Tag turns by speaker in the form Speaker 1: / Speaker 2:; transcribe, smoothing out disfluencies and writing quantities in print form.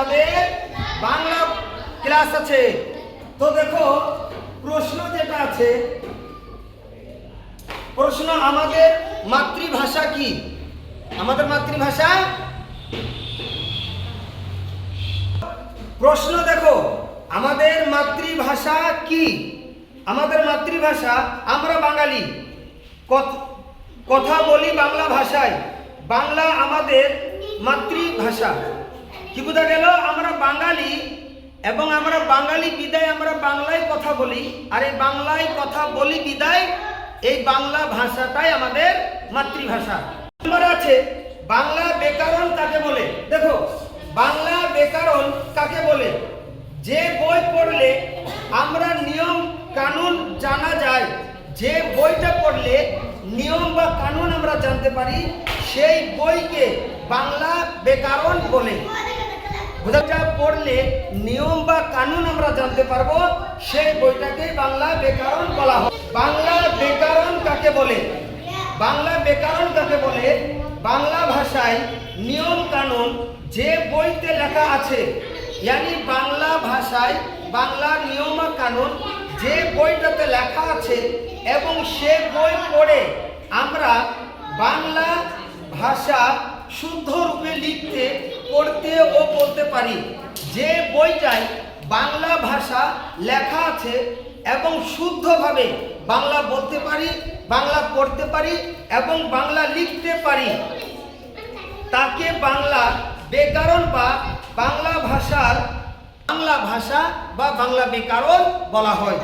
Speaker 1: আমাদের বাংলা ক্লাস আছে। তো দেখো প্রশ্ন যেটা আছে, প্রশ্ন আমাদের মাতৃভাষা কি? আমাদের মাতৃভাষা, প্রশ্ন দেখো আমাদের মাতৃভাষা কি? আমাদের মাতৃভাষা, আমরা বাঙালি, কথা বলি বাংলা ভাষায়। বাংলা আমাদের মাতৃভাষা। কি বোঝা গেল? আমরা বাঙালি এবং আমরা বাঙালি বিদায় আমরা বাংলায় কথা বলি, আর এই বাংলায় কথা বলি বিদায় এই বাংলা ভাষাটাই আমাদের মাতৃভাষা। নম্বর আছে বাংলা ব্যাকরণ কাকে বলে? দেখো বাংলা ব্যাকরণ কাকে বলে? যে বই পড়লে আমরা নিয়ম কানুন জানা যায়, যে বইটা পড়লে নিয়ম বা কানুন আমরা জানতে পারি, সেই বইকে বাংলা ব্যাকরণ বলে। বইটা পড়লে নিয়ম বা কানুন আমরা জানতে পারবো, সেই বইটাকে বাংলা ব্যাকরণ বলা হয়। বাংলা ব্যাকরণ কাকে বলে? বাংলা ব্যাকরণ কাকে বলে? বাংলা ভাষায় নিয়ম কানুন যে বইতে লেখা আছে, यानी বাংলা ভাষায় বাংলার নিয়ম কানুন যে বইটাতে লেখা আছে এবং সে বই পড়ে আমরা বাংলা ভাষা শুদ্ধ রূপে লিখতে, পড়তে ও বলতে পারি। যে বইটায় বাংলা ভাষা লেখা আছে এবং শুদ্ধভাবে বাংলা বলতে পারি, বাংলা পড়তে পারি এবং বাংলা লিখতে পারি, তাকে বাংলা ব্যাকরণ বা বাংলা ভাষা বা বাংলা ব্যাকরণ বলা হয়।